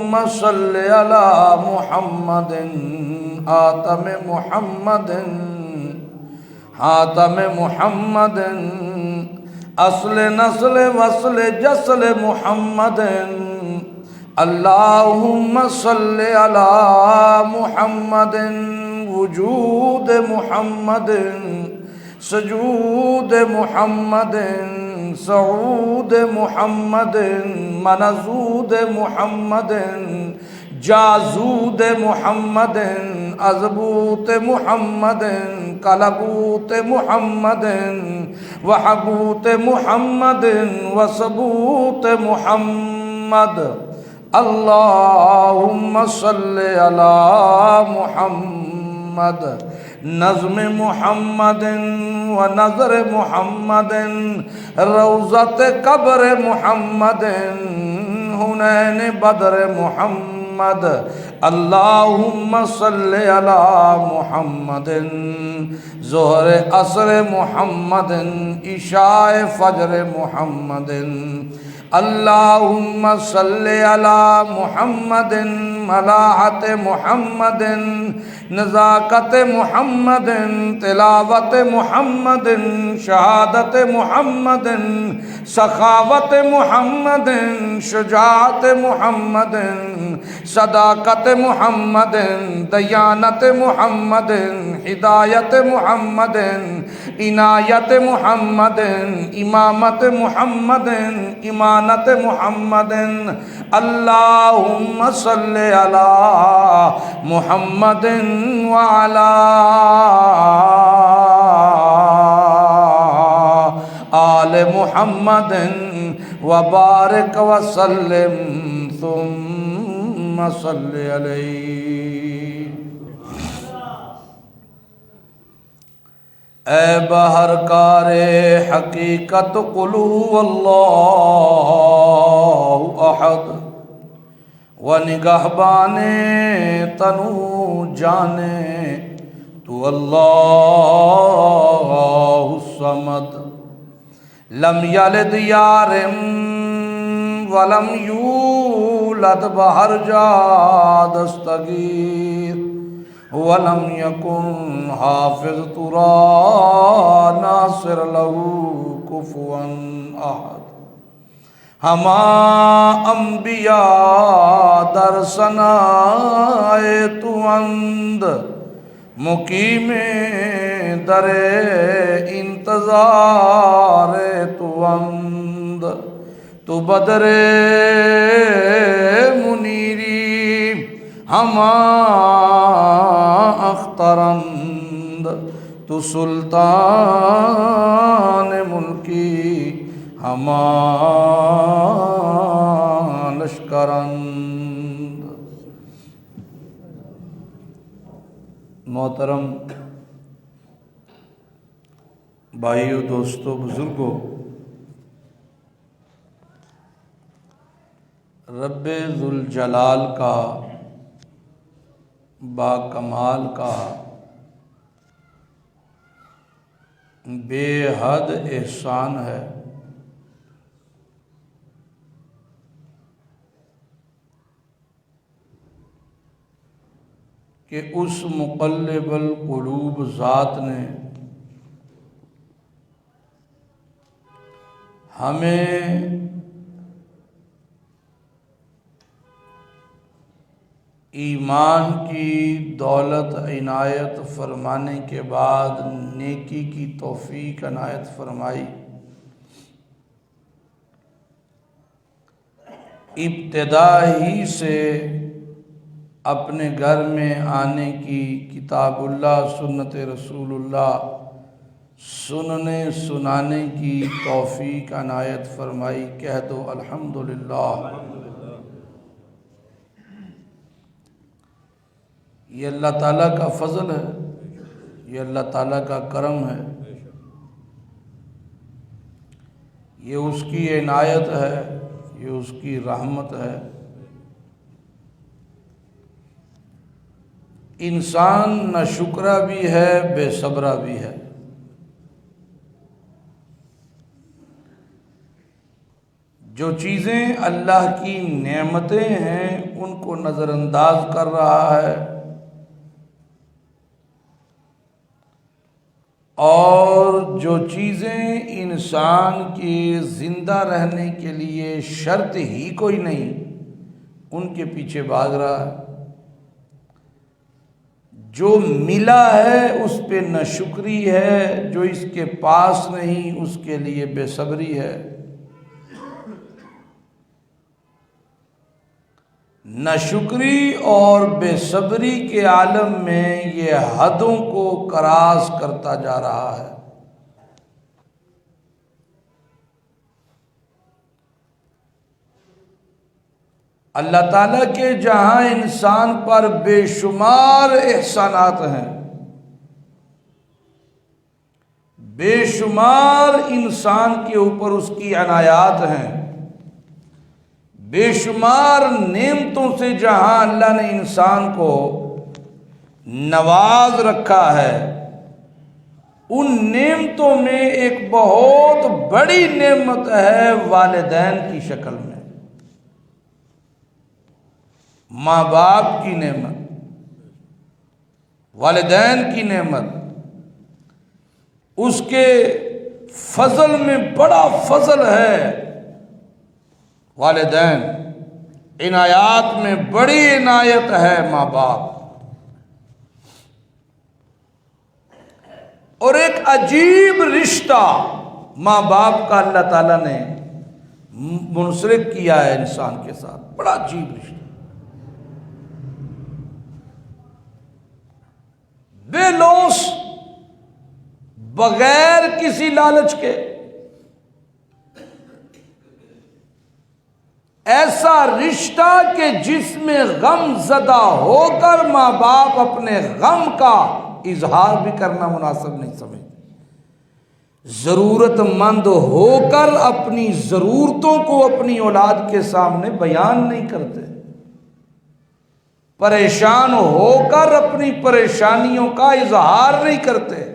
اللهم صل على محمد آتم محمد حاتم محمد اصل نسل وصل جسل محمد اللهم صل على محمد وجود محمد سجود محمد سعود محمد منزود محمد جازود محمد عزبوت محمد کلبوت محمد وحبوت محمد وثبوت محمد اللهم صل على محمد نظم محمد ونظر محمد روضت قبر محمد حنین بدر محمد اللهم صل على محمد ظہر عصر محمد عشاء فجر محمد اللهم صل على محمد ملاحت محمد نزاکت محمد تلاوت محمد شہادت محمد سخاوت محمد شجاعت محمد صداقت محمد دیانت محمد ہدایت محمد عنایت محمد امامت محمد امانت محمد اللهم صل على محمد وعلى آل محمد وبارك وسلم ثم صل عليه اے بہر کار حقیقت قل هو اللہ احد و نگہبان تنو جانے تو اللہ الصمد لم یلد یارم ولم یولد بہر جا دستگیر ولم یکن حافظ ترا ناصر له کفوا احد ہما انبیاء در ثنائے تو اند مقیم در انتظار تو اند تو بدر منیری ہما اخترند تو سلطان ملکی ہما لشکرند محترم بھائیو دوستو بزرگو رب ذوالجلال کا با کمال کا بے حد احسان ہے کہ اس مقلب القلوب ذات نے ہمیں ایمان کی دولت عنایت فرمانے کے بعد نیکی کی توفیق عنایت فرمائی، ابتدا ہی سے اپنے گھر میں آنے کی، کتاب اللہ سنت رسول اللہ سننے سنانے کی توفیق عنایت فرمائی۔ کہہ دو الحمدللہ۔ یہ اللہ تعالیٰ کا فضل ہے، یہ اللہ تعالیٰ کا کرم ہے، یہ اس کی عنایت ہے، یہ اس کی رحمت ہے۔ انسان نہ شکرہ بھی ہے بے صبرہ بھی ہے۔ جو چیزیں اللہ کی نعمتیں ہیں ان کو نظر انداز کر رہا ہے، اور جو چیزیں انسان کے زندہ رہنے کے لیے شرط ہی کوئی نہیں ان کے پیچھے بھاگ رہا ہے۔ جو ملا ہے اس پہ ناشکری ہے، جو اس کے پاس نہیں اس کے لیے بے صبری ہے۔ ناشکری اور بے صبری کے عالم میں یہ حدوں کو کراس کرتا جا رہا ہے۔ اللہ تعالیٰ کے جہاں انسان پر بے شمار احسانات ہیں، بے شمار انسان کے اوپر اس کی عنایات ہیں، بے شمار نعمتوں سے جہاں اللہ نے انسان کو نواز رکھا ہے، ان نعمتوں میں ایک بہت بڑی نعمت ہے والدین کی شکل میں، ماں باپ کی نعمت، والدین کی نعمت۔ اس کے فضل میں بڑا فضل ہے والدین، عنایات میں بڑی عنایت ہے ماں باپ۔ اور ایک عجیب رشتہ ماں باپ کا اللہ تعالیٰ نے منسلک کیا ہے انسان کے ساتھ، بڑا عجیب رشتہ، بے لوث، بغیر کسی لالچ کے، ایسا رشتہ کہ جس میں غم زدہ ہو کر ماں باپ اپنے غم کا اظہار بھی کرنا مناسب نہیں سمجھتے، ضرورت مند ہو کر اپنی ضرورتوں کو اپنی اولاد کے سامنے بیان نہیں کرتے، پریشان ہو کر اپنی پریشانیوں کا اظہار نہیں کرتے،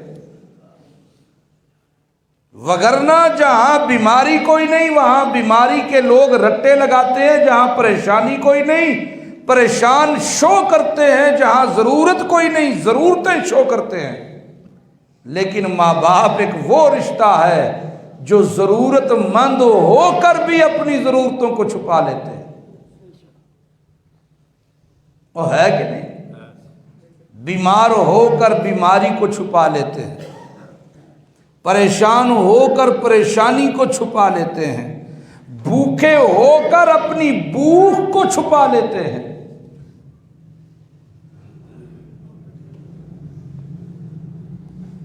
وگرنہ جہاں بیماری کوئی نہیں وہاں بیماری کے لوگ رٹے لگاتے ہیں، جہاں پریشانی کوئی نہیں پریشان شو کرتے ہیں، جہاں ضرورت کوئی نہیں ضرورتیں شو کرتے ہیں۔ لیکن ماں باپ ایک وہ رشتہ ہے جو ضرورت مند ہو کر بھی اپنی ضرورتوں کو چھپا لیتے ہیں، وہ ہے کہ نہیں؟ بیمار ہو کر بیماری کو چھپا لیتے ہیں، پریشان ہو کر پریشانی کو چھپا لیتے ہیں، بھوکے ہو کر اپنی بھوک کو چھپا لیتے ہیں۔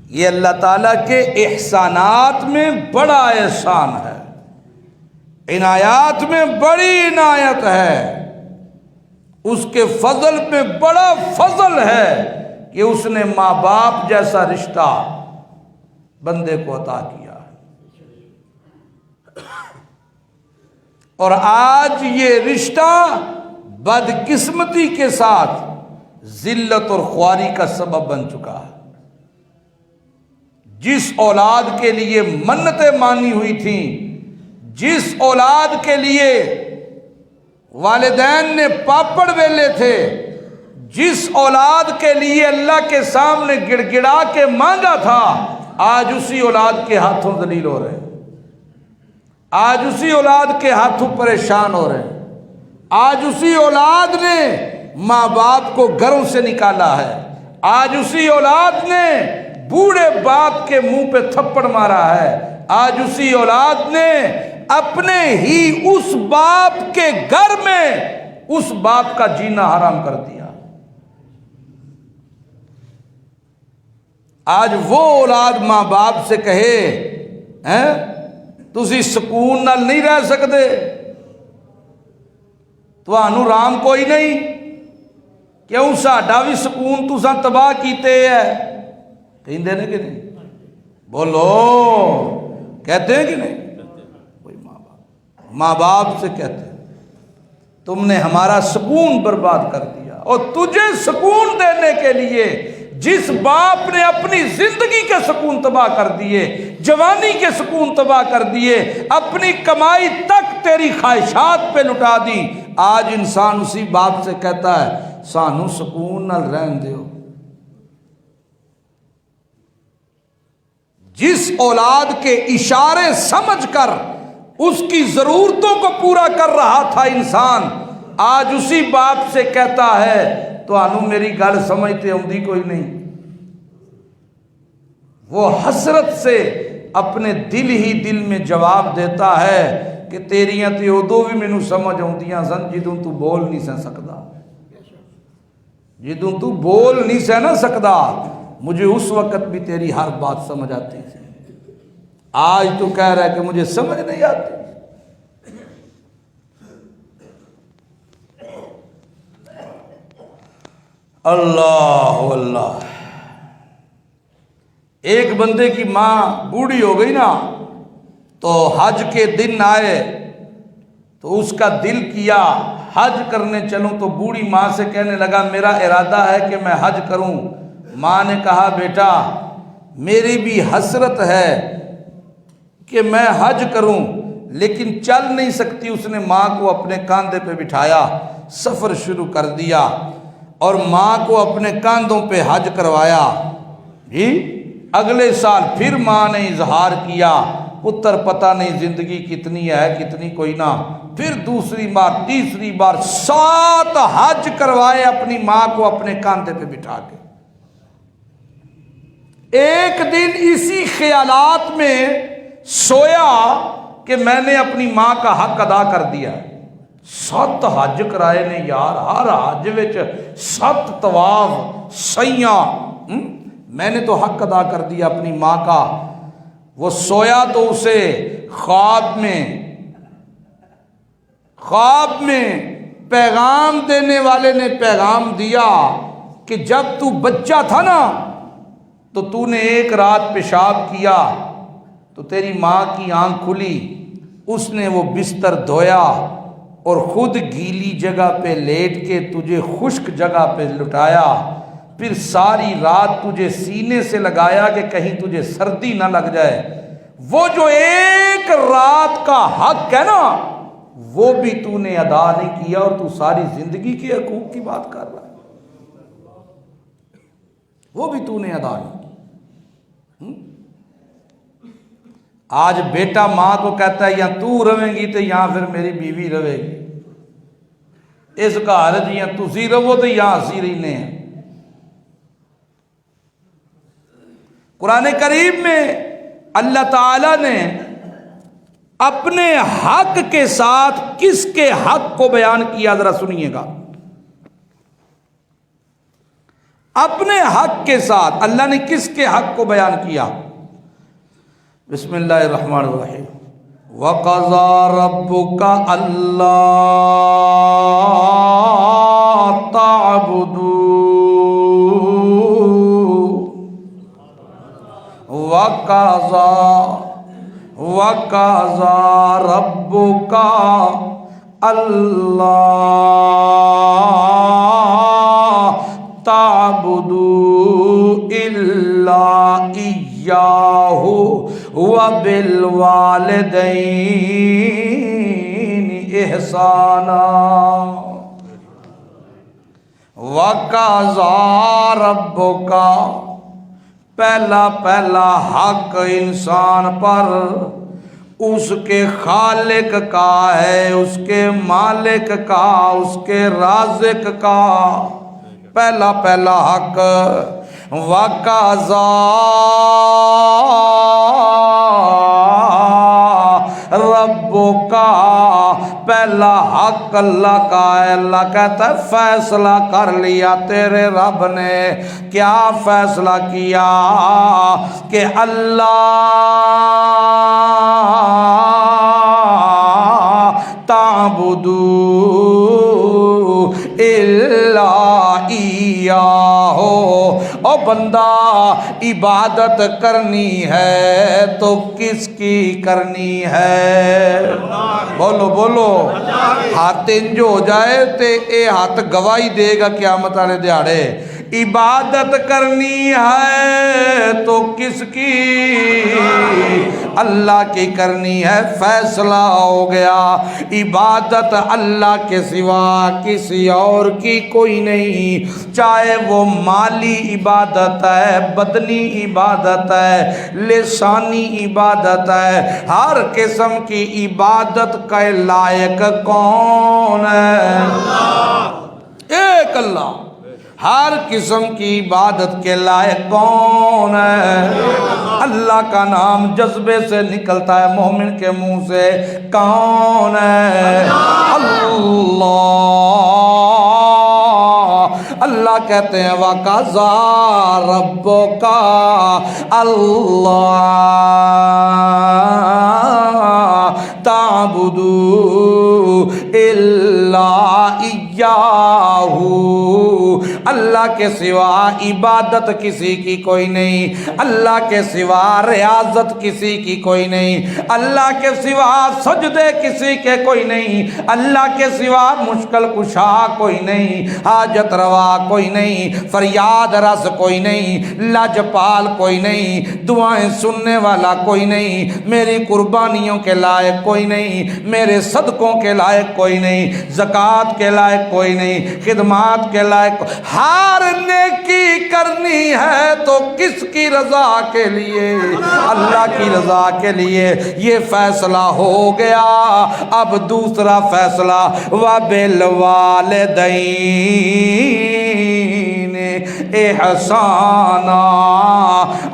یہ اللہ تعالیٰ کے احسانات میں بڑا احسان ہے، عنایات میں بڑی عنایت ہے، اس کے فضل میں بڑا فضل ہے کہ اس نے ماں باپ جیسا رشتہ بندے کو عطا کیا ہے۔ اور آج یہ رشتہ بدقسمتی کے ساتھ ذلت اور خواری کا سبب بن چکا ہے۔ جس اولاد کے لیے منتیں مانی ہوئی تھیں، جس اولاد کے لیے والدین نے پاپڑ ویلے تھے، جس اولاد کے لیے اللہ کے سامنے گڑ گڑا کے مانگا تھا، آج اسی اولاد کے ہاتھوں ذلیل ہو رہے ہیں، آج اسی اولاد کے ہاتھوں پریشان ہو رہے ہیں، آج اسی اولاد نے ماں باپ کو گھروں سے نکالا ہے، آج اسی اولاد نے بوڑھے باپ کے منہ پہ تھپڑ مارا ہے، آج اسی اولاد نے اپنے ہی اس باپ کے گھر میں اس باپ کا جینا حرام کر دیا۔ آج وہ اولاد ماں باپ سے کہے تسی سکون نال نہیں رہ سکتے، تانوں رام کوئی نہیں، کیوں ساڈا بھی سکون تساں تباہ کیتے ہے، کہندے نے کہ نہیں؟ بولو، کہتے ہیں کہ نہیں؟ وہی ماں باپ سے کہتے ہیں تم نے ہمارا سکون برباد کر دیا، اور تجھے سکون دینے کے لیے جس باپ نے اپنی زندگی کے سکون تباہ کر دیے، جوانی کے سکون تباہ کر دیے، اپنی کمائی تک تیری خواہشات پہ لٹا دی۔ آج انسان اسی بات سے کہتا ہے سانو سکون نال رہن دیو۔ جس اولاد کے اشارے سمجھ کر اس کی ضرورتوں کو پورا کر رہا تھا انسان، آج اسی باپ سے کہتا ہے تو آنو میری گل سمجھتے ہوندی کوئی نہیں۔ وہ حسرت سے اپنے دل ہی دل میں جواب دیتا ہے کہ تیریاں تے ادو بھی مینوں سمجھ آؤندیاں سن جدوں تو بول نہیں سہ سکدا، جدوں تو بول نہیں سہ نہ سکدا، مجھے اس وقت بھی تیری ہر بات سمجھ آتی تھی۔ آج تو کہہ رہا ہے کہ مجھے سمجھ نہیں آتی۔ اللہ اللہ۔ ایک بندے کی ماں بوڑھی ہو گئی نا، تو حج کے دن آئے تو اس کا دل کیا حج کرنے چلوں، تو بوڑھی ماں سے کہنے لگا میرا ارادہ ہے کہ میں حج کروں۔ ماں نے کہا بیٹا میری بھی حسرت ہے کہ میں حج کروں لیکن چل نہیں سکتی۔ اس نے ماں کو اپنے کاندھے پہ بٹھایا، سفر شروع کر دیا اور ماں کو اپنے کاندھوں پہ حج کروایا۔ جی اگلے سال پھر ماں نے اظہار کیا، پتر پتہ نہیں زندگی کتنی ہے کتنی کوئی نہ، پھر دوسری بار تیسری بار 7 حج کروائے اپنی ماں کو اپنے کاندھے پہ بٹھا کے۔ ایک دن اسی خیالات میں سویا کہ میں نے اپنی ماں کا حق ادا کر دیا۔ 7 حج کرائے نے یار، ہر حج وچ 7 طواف سیاں، میں نے تو حق ادا کر دیا اپنی ماں کا۔ وہ سویا تو اسے خواب میں پیغام دینے والے نے پیغام دیا کہ جب تو بچہ تھا نا تو تو نے ایک رات پیشاب کیا تو تیری ماں کی آنکھ کھلی، اس نے وہ بستر دھویا اور خود گیلی جگہ پہ لیٹ کے تجھے خشک جگہ پہ لٹایا، پھر ساری رات تجھے سینے سے لگایا کہ کہیں تجھے سردی نہ لگ جائے۔ وہ جو ایک رات کا حق ہے نا وہ بھی تو نے ادا نہیں کیا اور تو ساری زندگی کے حقوق کی بات کر رہا ہے، وہ بھی تو نے ادا نہیں کی۔ آج بیٹا ماں کو کہتا ہے یا تو رہیں گی تو یا پھر میری بیوی رہے گی، اس گھر یا تسی رہو تو یا اسی رہنے ہیں۔ قرآن کریم میں اللہ تعالیٰ نے اپنے حق کے ساتھ کس کے حق کو بیان کیا، ذرا سنیے گا۔ اپنے حق کے ساتھ اللہ نے کس کے حق کو بیان کیا؟ بسم اللہ الرحمن الرحیم۔ وَقَضَىٰ رَبُّكَ أَلَّا تَعْبُدُوا وَقَضَىٰ رَبُّكَ أَلَّا تَعْبُدُوا إِلَّا إِيَّاهُ وَبِالْوَالِدَيْنِ إِحْسَانًا۔ وَقَضَىٰ رَبُّكَ، پہلا حق انسان پر اس کے خالق کا ہے، اس کے مالک کا، اس کے رازق کا، پہلا حق۔ وَقَضَىٰ رَبُّكَ، پہلا حق اللہ کا ہے۔ اللہ کہتا ہے فیصلہ کر لیا تیرے رب نے۔ کیا فیصلہ کیا؟ کہ اللہ تعبدوا الا ایاہ، او بندہ عبادت کرنی ہے تو کس کی کرنی ہے؟ بولو بولو، ہاتھ انج ہو جائے تے اے ہاتھ گواہی دے گا قیامت والے دیہاڑے، عبادت کرنی ہے تو کس کی؟ اللہ کی کرنی ہے، فیصلہ ہو گیا۔ عبادت اللہ کے سوا کسی اور کی کوئی نہیں، چاہے وہ مالی عبادت ہے، بدنی عبادت ہے، لسانی عبادت ہے، ہر قسم کی عبادت کا لائق کون ہے؟ ایک اللہ۔ ہر قسم کی عبادت کے لائق کون ہے؟ اللہ کا نام جذبے سے نکلتا ہے مومن کے منہ سے، کون ہے؟ اللہ۔ اللہ کہتے ہیں وَقَضَىٰ رَبُّكَ أَلَّا تَعْبُدُوا إِلَّا إِيَّاهُ۔ اللہ کے سوا عبادت کسی کی کوئی نہیں، اللہ کے سوا ریاضت کسی کی کوئی نہیں، اللہ کے سوا سجدے کسی کے کوئی نہیں، اللہ کے سوا مشکل کشا کوئی نہیں، حاجت روا کوئی نہیں، فریاد رس کوئی نہیں، لاجپال کوئی نہیں، دعائیں سننے والا کوئی نہیں، میری قربانیوں کے لائق کوئی نہیں، میرے صدقوں کے لائق کوئی نہیں، زکوٰۃ کے لائق کوئی نہیں، خدمات کے لائق۔ ہر نیکی کرنی ہے تو کس کی رضا کے لیے؟ اللہ کی رضا کے لیے۔ یہ فیصلہ ہو گیا، اب دوسرا فیصلہ وَبِالْوَالِدَيْنِ احسانا۔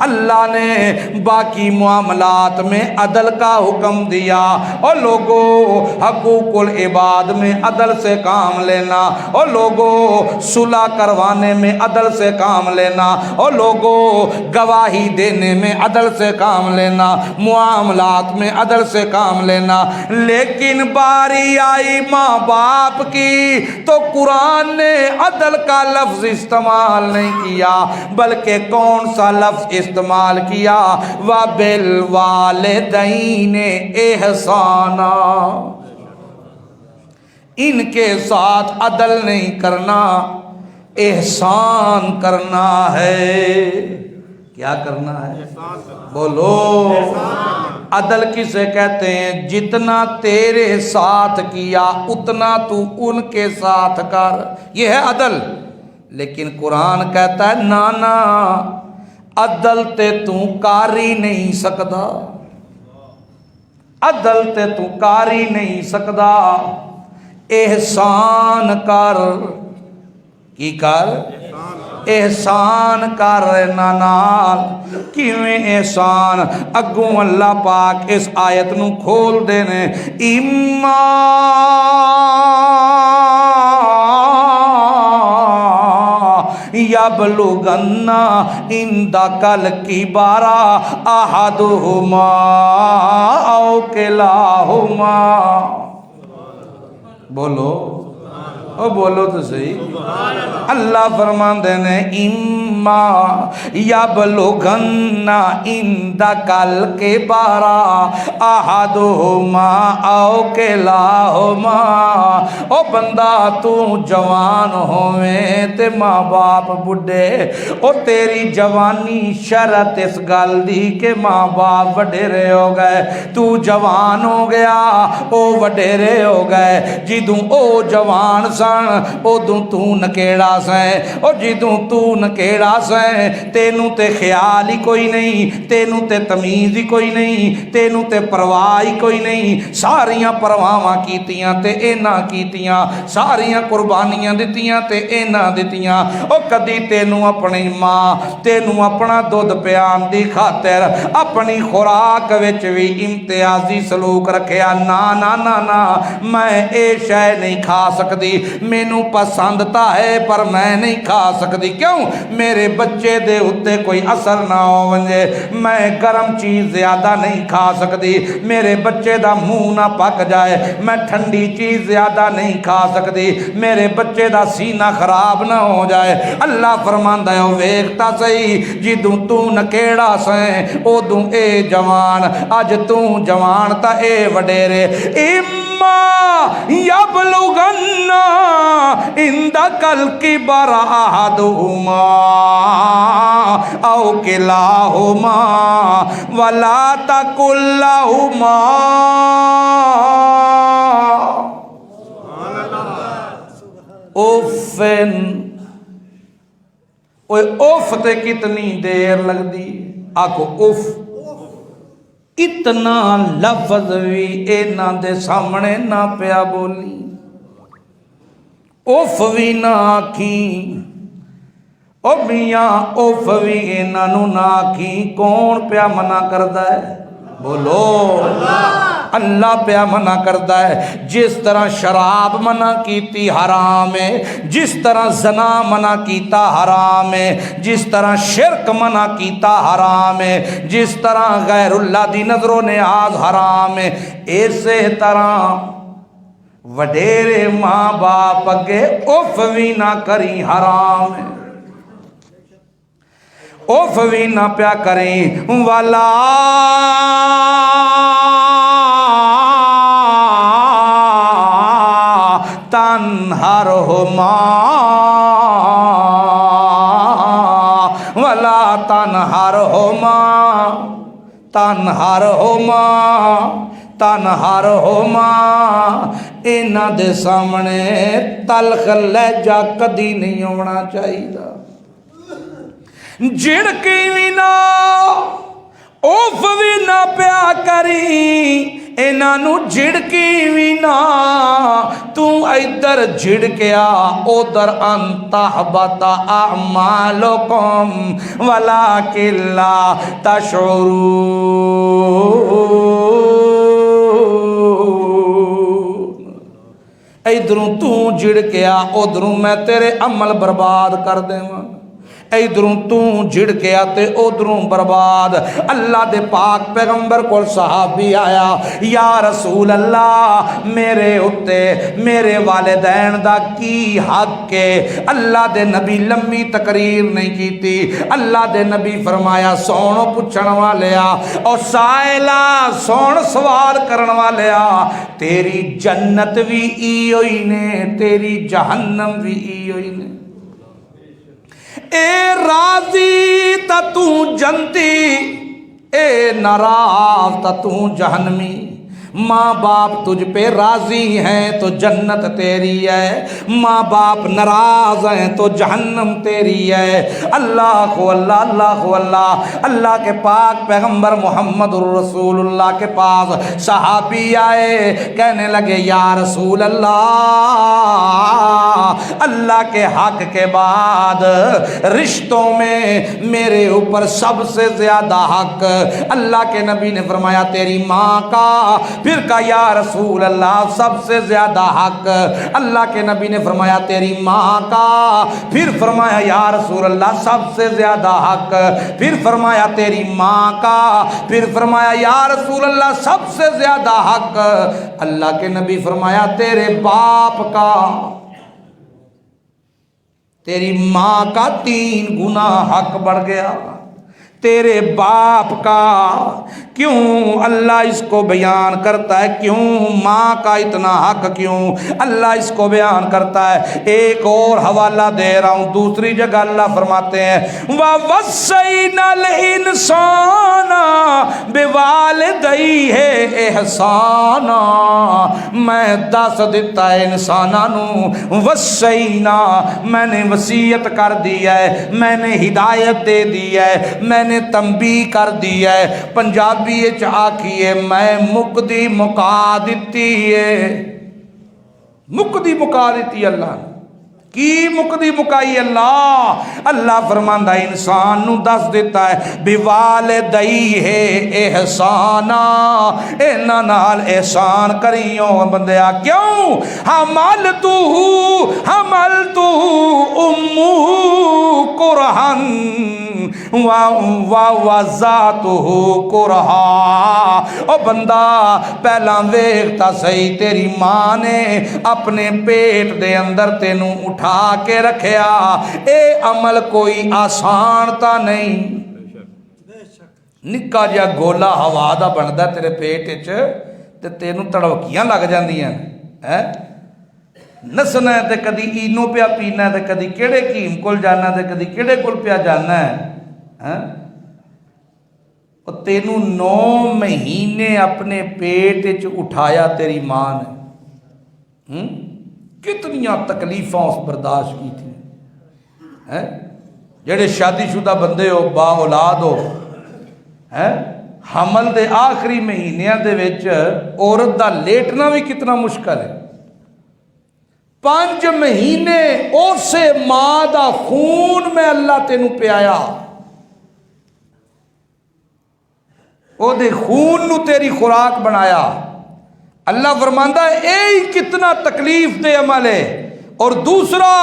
اللہ نے باقی معاملات میں عدل کا حکم دیا، اور لوگوں حقوق العباد میں عدل سے کام لینا، اور لوگوں صلح کروانے میں عدل سے کام لینا، اور لوگوں گواہی دینے میں عدل سے کام لینا، معاملات میں عدل سے کام لینا۔ لیکن باری آئی ماں باپ کی تو قرآن نے عدل کا لفظ استعمال نہیں کیا، بلکہ کون سا لفظ استعمال کیا؟ وَبِالْوَالِدَيْنِ احسانا۔ ان کے ساتھ عدل نہیں کرنا، احسان کرنا ہے۔ کیا کرنا ہے؟ بولو۔ عدل کسے کہتے ہیں؟ جتنا تیرے ساتھ کیا اتنا تو ان کے ساتھ کر، یہ ہے عدل۔ لیکن قرآن کہتا ہے نانا، عدل تے تو کاری نہیں سکدا، عدل تے تو کاری نہیں سکدا، احسان کر۔ کی کر؟ احسان کر نال۔ کیویں احسان؟ اگوں اللہ پاک اس آیت نو کھول دینے، یبلغن عندک الکبر احدہما او کلاہما۔ بولو او بولو تو صحیح۔ اللہ فرماندے نے اما یبلغن عندک الکبر احدہما او کلاہما۔ او بندہ تو جوان ہوویں تے ماں باپ بڈھے، او تیری جوانی شرط اس گل دی کہ ماں باپ وڈیرے ہو گئے، تو جوان ہو گیا او وڈیرے ہو گئے۔ جدوں او جوان سن ادوں تو نکیڑا سیں، اور جدوں تو نکیڑا سیں تینوں تے خیال ہی کوئی نہیں، تینوں تے تمیز ہی کوئی نہیں، تینوں تے پرواہ ہی کوئی نہیں۔ ساریاں پرواہاں کیتیاں تے اینا کیتیاں، ساریاں قربانیاں دتیاں تے اینا دتیاں۔ او کدی تینوں اپنی ماں تینوں اپنا دودھ پیان دی خاطر اپنی خوراک وچ بھی امتیازی سلوک رکھیا؟ نا نا نا نا، میں اے شے نہیں کھا سکتی، مینوں پسند تا ہے پر میں نہیں کھا سکتی۔ کیوں؟ میرے بچے دے اتے کوئی اثر نہ ہو ونجے، میں گرم چیز زیادہ نہیں کھا سکتی، میرے بچے دا منہ نہ پک جائے، میں ٹھنڈی چیز زیادہ نہیں کھا سکتی، میرے بچے دا سینہ خراب نہ ہو جائے۔ اللہ فرماندا ہے ویکھتا صحیح، جدوں تو نکیڑا سیں ادوں اے جوان، اج تو جوان تا اے وڈیرے۔ اما یبلغن عندک الکبر احدہما او کلاہما ولا تقل لہما اوفن. اوف تے کتنی دیر لگ دی؟ آکو اوف. اتنا لفظ بھی اینا دے سامنے نہ پیا بولی، اوف بھی نہ آکھی. او میاں اوف بھی اینا نو نہ آکھی. کون پیا منع کردہ ہے؟ بولو اللہ پیا منع کردہ ہے. جس طرح شراب منع کیتی حرام ہے، جس طرح زنا منع کیتا حرام ہے، جس طرح شرک منع کیتا حرام ہے، جس طرح غیر اللہ دی نظر و نیاز حرام ہے، اسی طرح وڈیرے ماں باپ اگے اف بھی نہ کری حرام ہے، اف بھی نہ پیا کریں. والا تنہرہما ولا تنہرہما تنہرہما تنہرہما. انہاں دے سامنے تلخ لہجہ کدی نہیں ہونا چاہیے. جھڑکی بھی نہ اوف بھی نہ پیا کری، انہاں نو جھڑکی بھی نہ. تو ادھر جھڑکیا ادھر ان تحبط اعمالکم ولکن لا تشعرون. ادھروں تو جھڑکیا ادھروں میں تیرے عمل برباد کر دیواں، ادھروں تو جھڑکیا تے ادھروں برباد. اللہ دے پاک پیغمبر کو صحابی آیا، یا رسول اللہ میرے اتے میرے والدین دا کی حق ہے؟ اللہ دے نبی لمبی تقریر نہیں کیتی. اللہ دے نبی فرمایا سونو پوچھن والیا اور سائلہ سون سوال کرن والیا، تیری جنت بھی ای ہوئی نے تیری جہنم بھی ای ہوئی نے. اے راضی تا تو جنتی، اے ناراض تا تو جہنمی. ماں باپ تجھ پہ راضی ہیں تو جنت تیری ہے، ماں باپ ناراض ہیں تو جہنم تیری ہے. اللہ کو اللہ اللہ کو اللہ. اللہ کے پاک پیغمبر محمد رسول اللہ کے پاس صحابی آئے، کہنے لگے یا رسول اللہ، اللہ کے حق کے بعد رشتوں میں میرے اوپر سب سے زیادہ حق. اللہ کے نبی نے فرمایا تیری ماں کا. پھر کہا یا رسول اللہ سب سے زیادہ حق. اللہ کے نبی نے فرمایا تیری ماں کا. پھر فرمایا یا رسول اللہ سب سے زیادہ حق. پھر فرمایا تیری ماں کا. پھر فرمایا یا رسول اللہ سب سے زیادہ حق. اللہ کے نبی فرمایا تیرے باپ کا. تیری ماں کا 3 گنا حق بڑھ گیا، تیرے باپ کا. کیوں اللہ اس کو بیان کرتا ہے؟ کیوں ماں کا اتنا حق کیوں اللہ اس کو بیان کرتا ہے؟ ایک اور حوالہ دے رہا ہوں. دوسری جگہ اللہ فرماتے ہیں وَوَصَّيْنَا الْإِنسَانَ بِوَالِدَيْهِ إِحْسَانًا. میں دس دیتا ہے انسانانوں. وَصَّيْنَا میں نے وصیت کر دی ہے، میں نے ہدایت دے دی ہے، میں نے تنبیہ کر دی ہے. پنجابی آکھیے میں مقدی مکا دیتی ہے. مقدی مکا دیتی اللہ کی مقدی مکائی اللہ. اللہ فرماندہ انسان نو دس دیتا ہے بِوَالِدَيْهِ احسانا، اینا نال احسان کریوں بندیا. کیوں؟ حملتو امو کرہن وَوَضَعْتُهُ كُرْهًا. او بندہ پہلا ویکھتا صحیح، تیری ماں نے اپنے پیٹ دے اندر تینوں اٹھا کے رکھیا. اے عمل کوئی آسان تا نہیں. نکا جا گولا ہوا دا بندا تیرے پیٹ وچ تے تینوں تڑوکیاں لگ جاندیاں ہیں نسنا ہے تے کدی اینو پیا پینا ہے تے کدی کیڑے کیم کول جانا ہے تے کدی کیڑے کول پیا جانا ہے اور تینوں 9 مہینے اپنے پیٹ وچ اٹھایا تیری ماں نے کتنیاں تکلیفاں اس برداشت کی تھی جڑے شادی شدہ بندے ہو با اولاد ہو حمل دے آخری مہینیاں دے وچ عورت دا لیٹنا بھی کتنا مشکل ہے 5 مہینے اسے ماں دا خون میں اللہ تینوں پیایا او دے خون نو تیری خوراک بنایا اللہ فرماندا ہے اے کتنا تکلیف دے عمل ہے اور دوسرا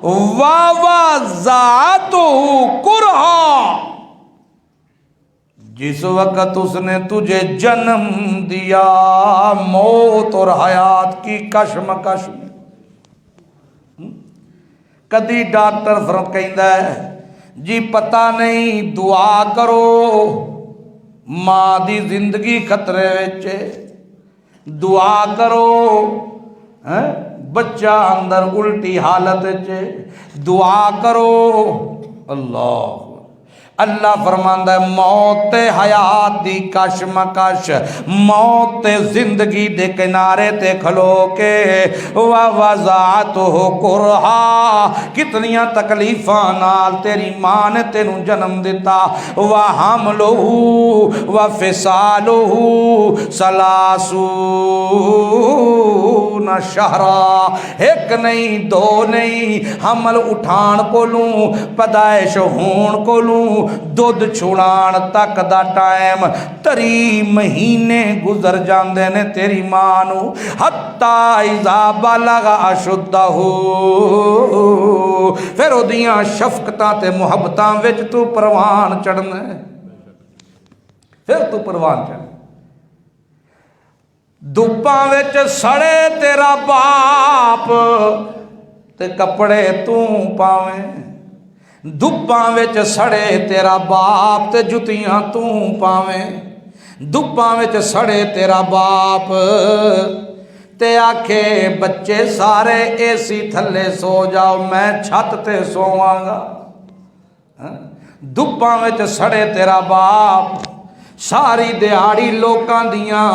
وَوَضَعَتُهُ كُرْهًا جس وقت اس نے تجھے جنم دیا موت اور حیات کی کشمکش میں کدی ڈاکٹر کہندا ہے جی پتہ نہیں دعا کرو ماں دی زندگی خطرے وچ دعا کرو بچہ اندر الٹی حالت وچ دعا کرو اللہ اللہ فرماندا ہے موت حیات دی کشمکش موت زندگی دے کنارے تے کھلو کے وَوَضَعَتُهُ كُرْهًا کتنیاں تکلیفاں نال تیری ماں نے تینوں جنم دیتا وَحَمْلُهُ وَفِصَالُهُ 30 شہرا ایک نہیں دو نہیں حمل اٹھان کولوں پیدائش ہون کولوں دودھ چھڑان تک دا ٹائم 30 مہینے گزر جاندے نے تیری ماں نو حتی اذا بلغ اشدہ پھر اودیاں شفقتاں تے محبتاں وچ تو پروان چڑھنا ہے پھر تو پروان چڑھنا دھوپاں وچ سڑے تیرا باپ تے کپڑے تو پاویں دھوپاں وچ سڑے تیرا باپ تے جتیاں تو پاویں دھوپاں وچ سڑے تیرا باپ تے آکھے بچے سارے اے سی تھلے سو جاؤ میں چھت تے سواں گا دھوپاں وچ سڑے تیرا باپ ساری دیہاڑی لوکاں دیاں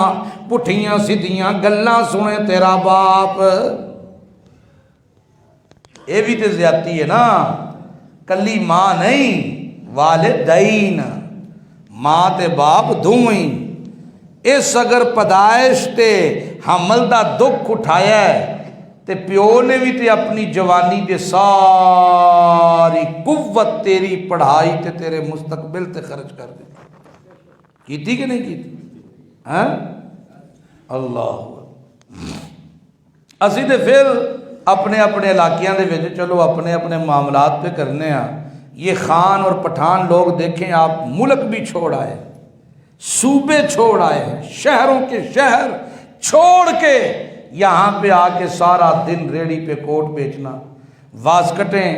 پٹھیاں سیدھیاں گلاں سنے تیرا باپ اے بھی تے زیادتی ہے نا کلی ماں نہیں والدین ماں تے باپ دوئیں اس اگر پیدائش تے حمل دا دکھ اٹھایا ہے تے پیو نے بھی تے اپنی جوانی دے ساری قوت تیری پڑھائی تے تیرے مستقبل تے خرچ کر دی کیتی کہ نہیں کیتی اللہ اسی تے پھر اپنے اپنے علاقیاں دے وچ چلو اپنے اپنے معاملات پہ کرنے ہیں یہ خان اور پٹھان لوگ دیکھیں آپ ملک بھی چھوڑ آئے صوبے چھوڑ آئے شہروں کے شہر چھوڑ کے یہاں پہ آ کے سارا دن ریڑی پہ کوٹ بیچنا واسکٹیں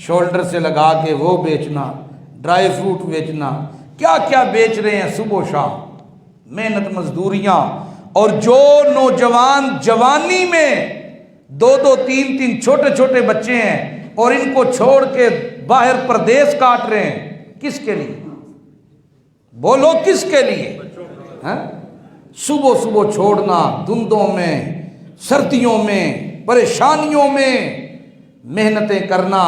شولڈر سے لگا کے وہ بیچنا ڈرائی فروٹ بیچنا کیا کیا بیچ رہے ہیں صبح و شام محنت مزدوریاں اور جو نوجوان جوانی میں 2 3 چھوٹے چھوٹے بچے ہیں اور ان کو چھوڑ کے باہر پردیس کاٹ رہے ہیں کس کے لیے بولو کس کے لیے صبح صبح چھوڑنا دھندوں میں سردیوں میں پریشانیوں میں محنتیں کرنا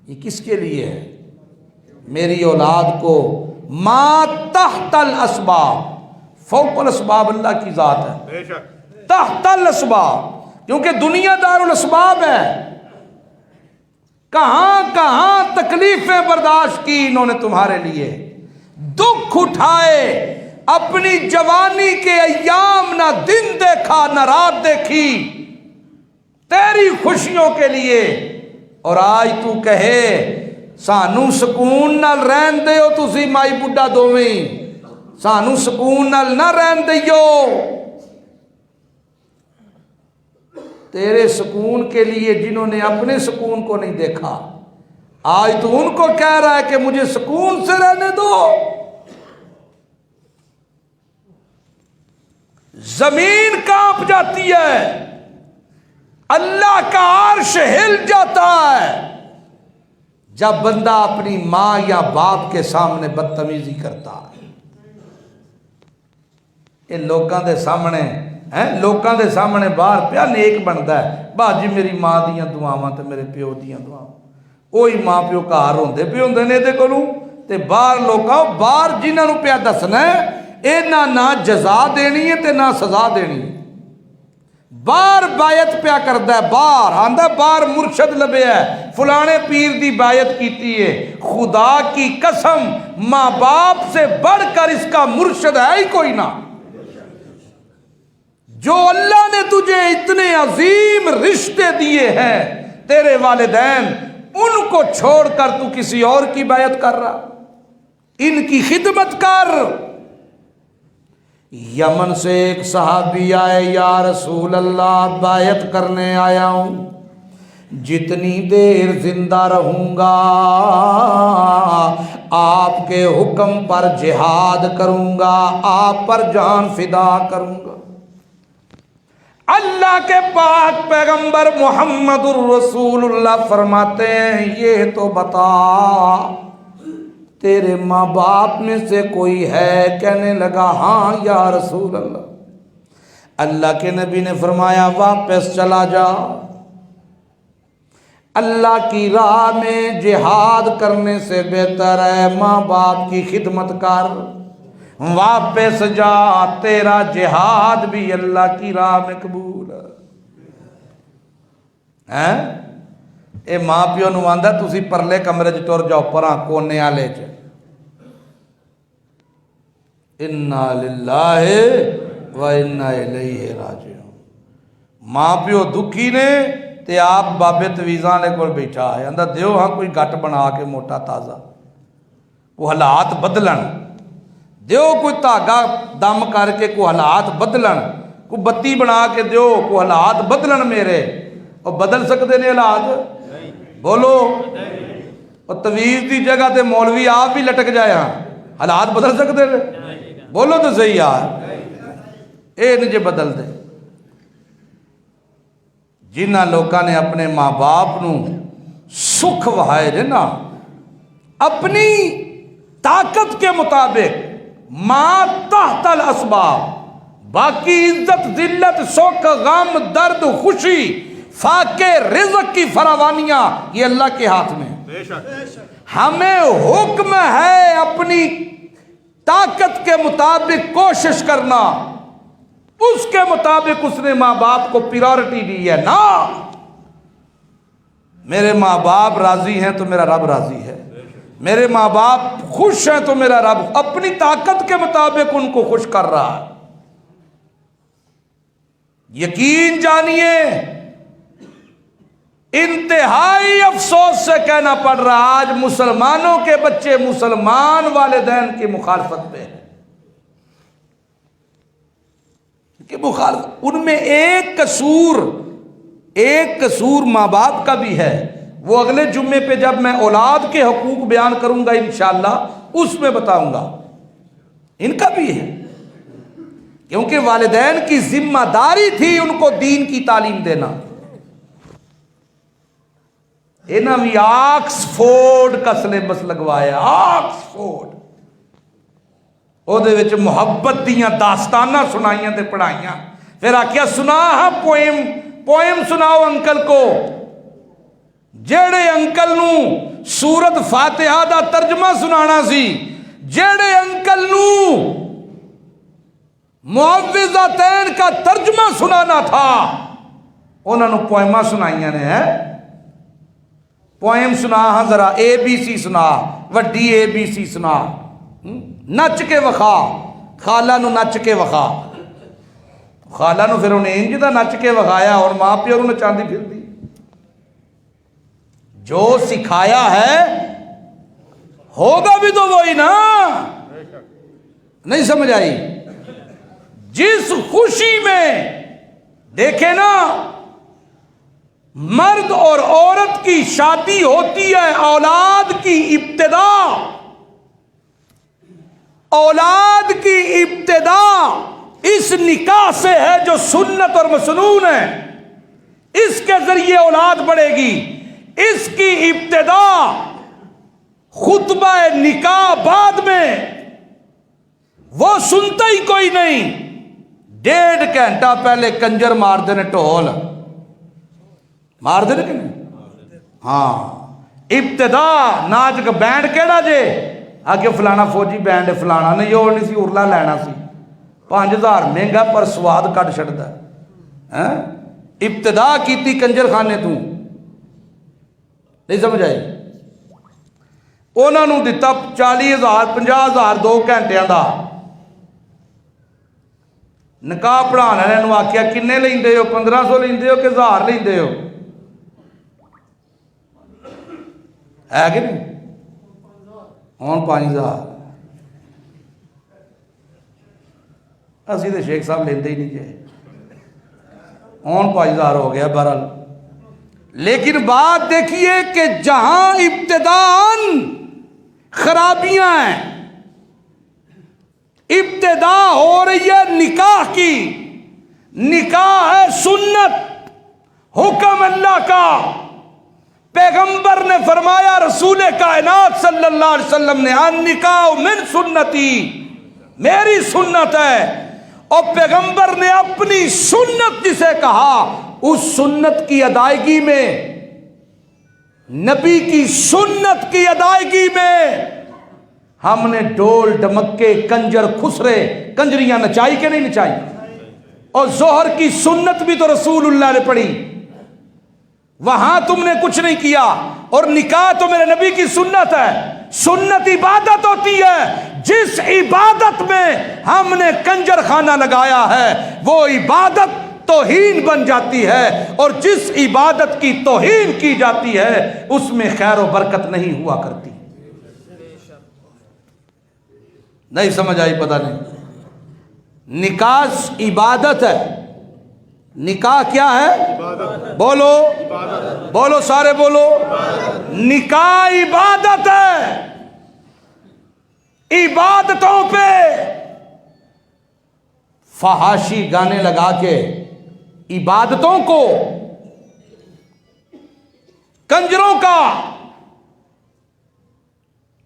یہ کس کے لیے ہے میری اولاد کو ما تحت الاسباب فوق الاسباب اللہ کی ذات ہے تحت الاسباب کیونکہ دنیا دار الاسباب ہے کہاں کہاں تکلیفیں برداشت کی انہوں نے تمہارے لیے دکھ اٹھائے اپنی جوانی کے ایام نہ دن دیکھا نہ رات دیکھی تیری خوشیوں کے لیے اور آج تو کہے سانو سکون نال رہن دیو تسی مائی بڈھا دوویں سانو سکون نال نہ رہن دیو تیرے سکون کے لیے جنہوں نے اپنے سکون کو نہیں دیکھا آج تو ان کو کہہ رہا ہے کہ مجھے سکون سے رہنے دو زمین کانپ جاتی ہے، اللہ کا عرش ہل جاتا ہے جب بندہ اپنی ماں یا باپ کے سامنے بدتمیزی کرتا ہے۔ یہ لوکاں دے سامنے لوکاں دے سامنے باہر پیا نیک بنتا ہے، باجی میری ماں دیاں دعاواں تے میرے پیو دیاں دعاواں، وہی ماں پیو گھر ہوندے پے ہوندے نے دے کولوں تے باہر لوکاں باہر جنہاں نوں پیا دسنا ہے انہاں نہ جزا دینی ہے تے نہ سزا دینی ہے۔ باہر بایت پیا کردا ہے، باہر آندا باہر مرشد لبے ہے، فلانے پیر دی بایت کیتی ہے، خدا کی قسم ماں باپ سے بڑھ کر اس کا مرشد ہے ہی کوئی نہ۔ جو اللہ نے تجھے اتنے عظیم رشتے دیے ہیں تیرے والدین، ان کو چھوڑ کر تو کسی اور کی بایت کر رہا، ان کی خدمت کر۔ یمن سے ایک صحابی آئے، یا رسول اللہ بایت کرنے آیا ہوں، جتنی دیر زندہ رہوں گا آپ کے حکم پر جہاد کروں گا، آپ پر جان فدا کروں گا۔ اللہ کے پاک پیغمبر محمد الرسول اللہ فرماتے ہیں یہ تو بتا تیرے ماں باپ میں سے کوئی ہے؟ کہنے لگا ہاں یا رسول اللہ۔ اللہ کے نبی نے فرمایا واپس چلا جا، اللہ کی راہ میں جہاد کرنے سے بہتر ہے ماں باپ کی خدمت کر، واپس جا، تیرا جہاد بھی اللہ کی راہ میں قبول ہے۔ اے ماں پیو نو آندا تسی پرلے کمرے چ ٹر جاؤ، پراں کونے والے چ۔ انا للہ و انا الیہ راجعون۔ ماں پیو دکھی نے تے آپ بابے تویزاں لے کول بیٹھا ہے، آندا دیو ہاں کوئی گٹ بنا کے موٹا تازہ، وہ حالات بدلن دیو، کوئی دھاگا دم کر کے کوئی حالات بدلن، کوئی بتی بنا کے دیو کوئی حالات بدلن میرے۔ اور بدل سکتے نے حالات؟ بولو۔ اور تویز دی جگہ تے مولوی آپ بھی لٹک جائے ہاں، حالات بدل سکتے نے؟ بولو تو صحیح یار، اے نجے بدل دے۔ جنہ لوکاں نے اپنے ماں باپ نو سکھ وہائے دے نا اپنی طاقت کے مطابق، ماں تحت الاسباب، باقی عزت ذلت سکھ غم درد خوشی فاقے رزق کی فراوانیاں یہ اللہ کے ہاتھ میں۔ ہمیں حکم ہے اپنی طاقت کے مطابق کوشش کرنا، اس کے مطابق اس نے ماں باپ کو پریورٹی دی ہے نا۔ میرے ماں باپ راضی ہیں تو میرا رب راضی ہے، میرے ماں باپ خوش ہیں تو میرا رب اپنی طاقت کے مطابق ان کو خوش کر رہا ہے۔ یقین جانیے انتہائی افسوس سے کہنا پڑ رہا آج مسلمانوں کے بچے مسلمان والدین کی مخالفت پہ ہیں، کہ مخالفت ان میں ایک قصور ماں باپ کا بھی ہے، وہ اگلے جمعے پہ جب میں اولاد کے حقوق بیان کروں گا انشاءاللہ اس میں بتاؤں گا، ان کا بھی ہے، کیونکہ والدین کی ذمہ داری تھی ان کو دین کی تعلیم دینا۔ انہاں بھی آکسفورڈ کا سلیبس لگوایا، آکسفورڈ، او دے وچ محبت دیاں داستاناں سنائیاں تے پڑھائیاں، پھر آکھیا سنا ہاں پوئم سناؤ انکل کو، جیڑے انکل نو سورت فاتحہ دا ترجمہ سنانا سی، جیڑے انکل نو معوذتین کا ترجمہ سنانا تھا، انہوں نے پوئمہ سنائیاں نے ہیں۔ پوئم سنا ہاں ذرا، اے بی سی سنا، وڈی اے بی سی سنا، نچ کے وخا، خالہ نو نچ کے وخا، خالہ نو پھر انہیں انج دا نچ کے وخایا اور ماں پیو نو نچاندی پھر دی۔ جو سکھایا ہے ہوگا بھی تو وہی نا، نہیں سمجھ آئی؟ جس خوشی میں دیکھے نا مرد اور عورت کی شادی ہوتی ہے، اولاد کی ابتدا اس نکاح سے ہے جو سنت اور مسنون ہے، اس کے ذریعے اولاد بڑھے گی۔ اس کی ابتدا خطبہ نکاح بعد میں، وہ سنتا ہی کوئی نہیں، 1.5 گھنٹہ پہلے کنجر مار دینے، ٹھول مار دینے کہ نہیں؟ ہاں، ابتدا ناچ کا بینڈ کیڑا جے آگے فلانا فوجی بینڈ فلانا نہیں، اور نہیں سی ارلا لینا سی 5000 مہنگا پر سواد کٹ چھڑتا ہے۔ ابتدا کیتی کنجر خانے تو نہیں سمجھ آئی؟ انہوں نے دیتا 40,000 50,000 2 گھنٹے دا نکاح پڑھانا، انہوں آکھیا کنے لیندے ہو؟ 1500 لیندے ہو کہ 1000 لیندے ہو؟ ہے کہ نہیں؟ ہون 5000 اسی تو شیخ صاحب لیندے ہی نہیں جائے، ہون 5000 ہو گیا بہرحال۔ لیکن بات دیکھیے کہ جہاں ابتداً خرابیاں ہیں، ابتدا ہو رہی ہے نکاح کی، نکاح ہے سنت، حکم اللہ کا، پیغمبر نے فرمایا، رسول کائنات صلی اللہ علیہ وسلم نے النکاح من سنتی، میری سنت ہے، اور پیغمبر نے اپنی سنت جسے کہا، اس سنت کی ادائیگی میں، نبی کی سنت کی ادائیگی میں ہم نے ڈول ڈمکے کنجر خسرے کنجریاں نچائی کہ نہیں نچائی؟ اور ظہر کی سنت بھی تو رسول اللہ نے پڑھی، وہاں تم نے کچھ نہیں کیا۔ اور نکاح تو میرے نبی کی سنت ہے، سنت عبادت ہوتی ہے، جس عبادت میں ہم نے کنجر خانہ لگایا ہے وہ عبادت توہین بن جاتی ہے، اور جس عبادت کی توہین کی جاتی ہے اس میں خیر و برکت نہیں ہوا کرتی۔ نہیں سمجھ آئی؟ پتہ نہیں۔ نکاح عبادت ہے، نکاح کیا ہے؟ بولو بولو سارے بولو، نکاح عبادت ہے۔ عبادتوں پہ فحاشی گانے لگا کے عبادتوں کو کنجروں کا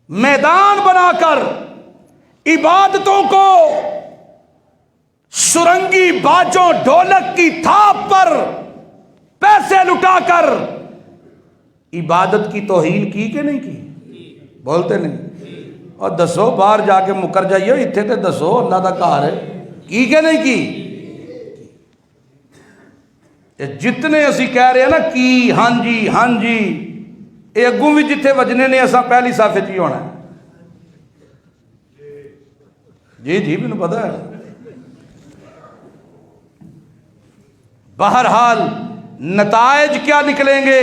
میدان بنا کر، عبادتوں کو سرنگی باجوں ڈھولک کی تھاپ پر پیسے لٹا کر عبادت کی توہین کی کہ نہیں کی؟ بولتے نہیں۔ اور دسو باہر جا کے مکر جائیے، اتنے تے دسو اللہ دا کار ہے، کی کہ نہیں کی؟ جتنے اسی کہہ رہے ہیں نا کی ہاں جی ہاں جی، یہ اگوں بھی جتنے وجنے نے ایسا پہلی صافے چ ہی ہونا ہے۔ جی جی مجھے پتا ہے۔ بہرحال نتائج کیا نکلیں گے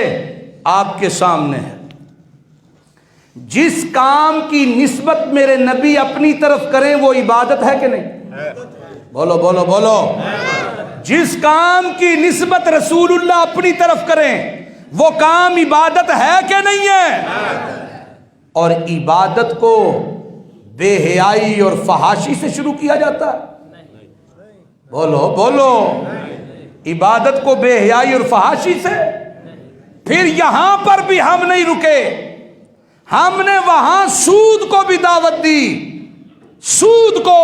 آپ کے سامنے ہے۔ جس کام کی نسبت میرے نبی اپنی طرف کریں وہ عبادت ہے کہ نہیں؟ بولو بولو بولو۔ جس کام کی نسبت رسول اللہ اپنی طرف کریں وہ کام عبادت ہے کہ نہیں ہے؟ اور عبادت کو بے حیائی اور فحاشی سے شروع کیا جاتا ہے؟ بولو بولو۔ عبادت کو بے حیائی اور فحاشی سے؟ پھر یہاں پر بھی ہم نہیں رکے، ہم نے وہاں سود کو بھی دعوت دی، سود کو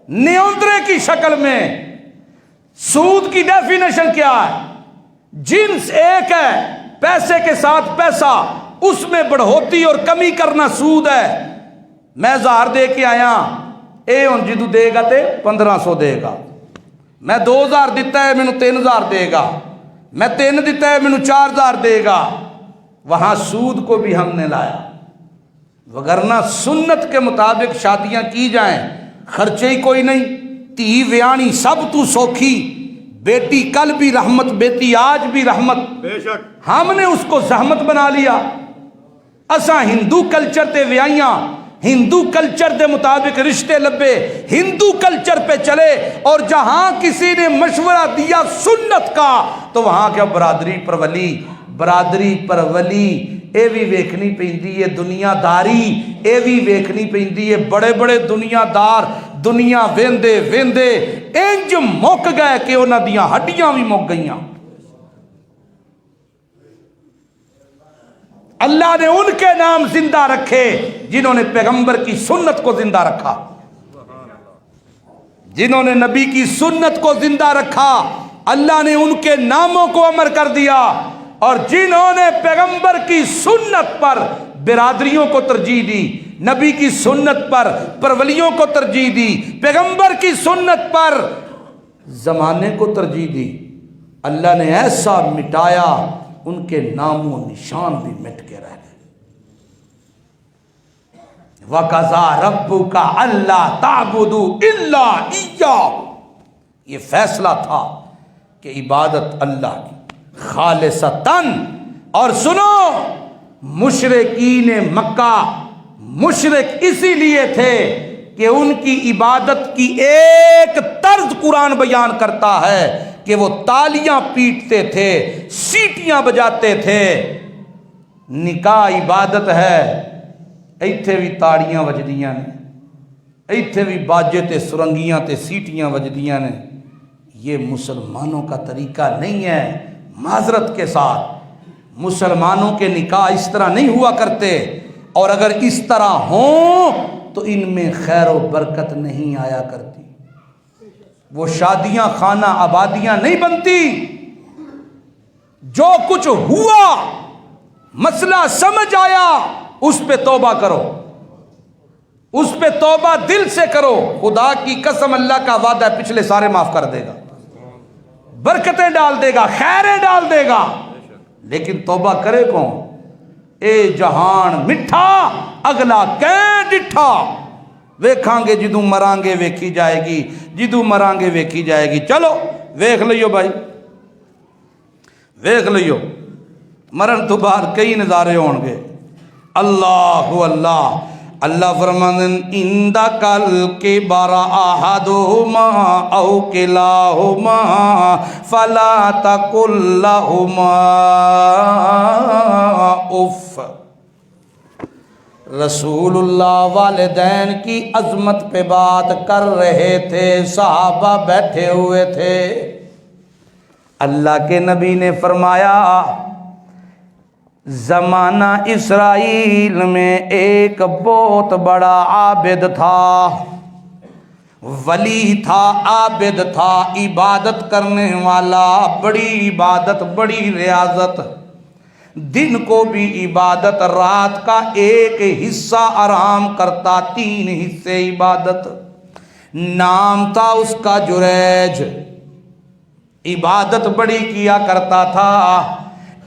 نیوندرے کی شکل میں۔ سود کی ڈیفینیشن کیا ہے؟ جنس ایک ہے، پیسے کے ساتھ پیسہ، اس میں بڑھوتی اور کمی کرنا سود ہے۔ میں 1000 دے کے آیا، اے ہن جدو دے گا تے 1500 دے گا، میں 2000 دیتا ہے مینوں 3000 دے گا، میں 3 دیتا ہے مینوں 4000 دے گا۔ وہاں سود کو بھی ہم نے لایا، وگرنہ سنت کے مطابق شادیاں کی جائیں، خرچے ہی کوئی نہیں، تھی ویانی سب تو سوکھی، بیٹی کل بھی رحمت بیٹی آج بھی رحمت۔ بے شک ہم نے اس کو زحمت بنا لیا۔ اساں ہندو کلچر تے ویائیاں، ہندو کلچر دے مطابق رشتے لبے، ہندو کلچر پہ چلے، اور جہاں کسی نے مشورہ دیا سنت کا تو وہاں کیا برادری پرولی، برادری پرولی اے بھی ویکھنی پیندی ہے، دنیا داری اے بھی ویکھنی پیندی ہے۔ بڑے بڑے دنیا دار دنیا ویندے ویندے انج مک گئے کہ انہاں دیاں ہڈیاں بھی مک گئیاں۔ اللہ نے ان کے نام زندہ رکھے جنہوں نے پیغمبر کی سنت کو زندہ رکھا، جنہوں نے نبی کی سنت کو زندہ رکھا، اللہ نے ان کے ناموں کو امر کر دیا۔ اور جنہوں نے پیغمبر کی سنت پر برادریوں کو ترجیح دی، نبی کی سنت پر پرولیوں کو ترجیح دی، پیغمبر کی سنت پر زمانے کو ترجیح دی، اللہ نے ایسا مٹایا ان کے نام و نشان بھی مٹ کے رہ گئے۔ وَقَضَىٰ رَبُّكَ أَلَّا تَعْبُدُوا إِلَّا إِيَّاهُ، یہ فیصلہ تھا کہ عبادت اللہ کی خالصتاً۔ اور سنو، مشرکین مکہ مشرک اسی لیے تھے کہ ان کی عبادت کی ایک طرز قرآن بیان کرتا ہے کہ وہ تالیاں پیٹتے تھے، سیٹیاں بجاتے تھے۔ نکاح عبادت ہے، ایتھے بھی تاڑیاں وجدیاں نے، ایتھے بھی باجے تے سرنگیاں تے سیٹیاں وجدیاں نے۔ یہ مسلمانوں کا طریقہ نہیں ہے۔ معذرت کے ساتھ مسلمانوں کے نکاح اس طرح نہیں ہوا کرتے، اور اگر اس طرح ہوں تو ان میں خیر و برکت نہیں آیا کرتی، وہ شادیاں خانہ آبادیاں نہیں بنتی۔ جو کچھ ہوا مسئلہ سمجھ آیا، اس پہ توبہ کرو، اس پہ توبہ دل سے کرو، خدا کی قسم اللہ کا وعدہ ہے پچھلے سارے معاف کر دے گا، برکتیں ڈال دے گا، خیریں ڈال دے گا۔ لیکن توبہ کرے کون؟ اے جہان مٹھا اگلا کہیں ڈٹھا، ویکھاں گے جدوں مران گے ویکھی جائے گی، جدوں مران گے ویکھی جائے گی۔ چلو ویکھ لئیو بھائی، ویکھ لئیو، مرن تو بعد کئی نظارے ہون گے۔ اللہ اللہ، اللہ فرماندن اندہ کل کے بارا احدہما او کلاہما فلا تقل لہما اف۔ رسول اللہ والدین کی عظمت پہ بات کر رہے تھے، صحابہ بیٹھے ہوئے تھے، اللہ کے نبی نے فرمایا زمانہ اسرائیل میں ایک بہت بڑا عابد تھا، ولی تھا، عابد تھا، عبادت کرنے والا، بڑی عبادت، بڑی ریاضت، دن کو بھی عبادت، رات کا ایک حصہ آرام کرتا، 3 حصے عبادت۔ نام تھا اس کا جریج، عبادت بڑی کیا کرتا تھا۔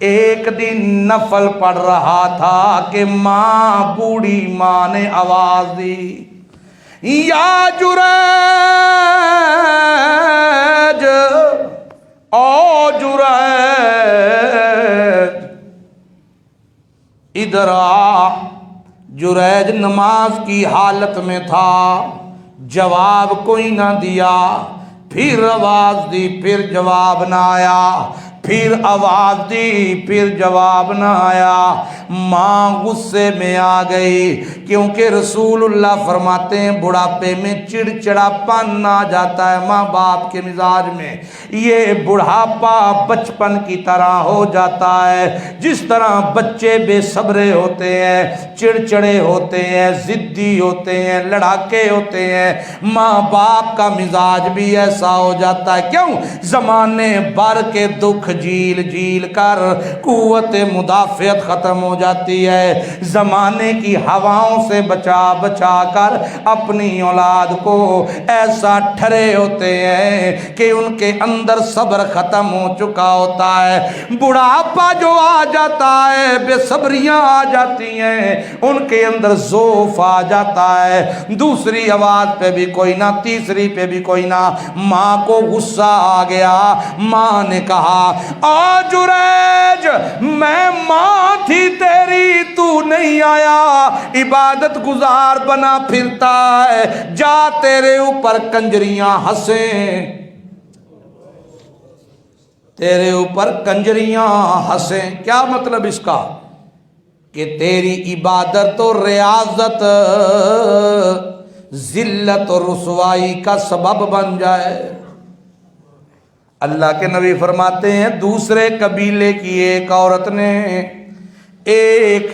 ایک دن نفل پڑھ رہا تھا کہ ماں، بوڑھی ماں نے آواز دی، یا جریج، او جریج ادھر آ۔ جریج نماز کی حالت میں تھا، جواب کوئی نہ دیا، پھر آواز دی، پھر جواب نہ آیا، پھر آواز دی، پھر جواب نہ آیا۔ ماں غصے میں آ گئی، کیونکہ رسول اللہ فرماتے ہیں بڑھاپے میں چڑچڑا پن آ جاتا ہے ماں باپ کے مزاج میں۔ یہ بڑھاپا بچپن کی طرح ہو جاتا ہے، جس طرح بچے بے صبرے ہوتے ہیں، چڑچڑے ہوتے ہیں، ضدی ہوتے ہیں، لڑاکے ہوتے ہیں، ماں باپ کا مزاج بھی ایسا ہو جاتا ہے۔ کیوں؟ زمانے بھر کے دکھ جھیل جھیل کر قوت مدافعت ختم ہو جاتی ہے، زمانے کی ہواؤں سے بچا بچا کر اپنی اولاد کو ایسا ٹھرے ہوتے ہیں کہ ان کے اندر صبر ختم ہو چکا ہوتا ہے۔ بڑھاپا جو آ جاتا ہے، بے صبریاں آ جاتی ہیں، ان کے اندر ذوف آ جاتا ہے، دوسری آواز پہ بھی کوئی نہ، تیسری پہ بھی کوئی نہ۔ ماں کو غصہ آ گیا، ماں نے کہا آ جریج، میں ماں تھی تیری، تو نہیں آیا، عبادت گزار بنا پھرتا ہے، جا تیرے اوپر کنجریاں ہنسیں، تیرے اوپر کنجریاں ہنسیں۔ کیا مطلب اس کا؟ کہ تیری عبادت و ریاضت ذلت اور رسوائی کا سبب بن جائے۔ اللہ کے نبی فرماتے ہیں دوسرے قبیلے کی ایک عورت نے ایک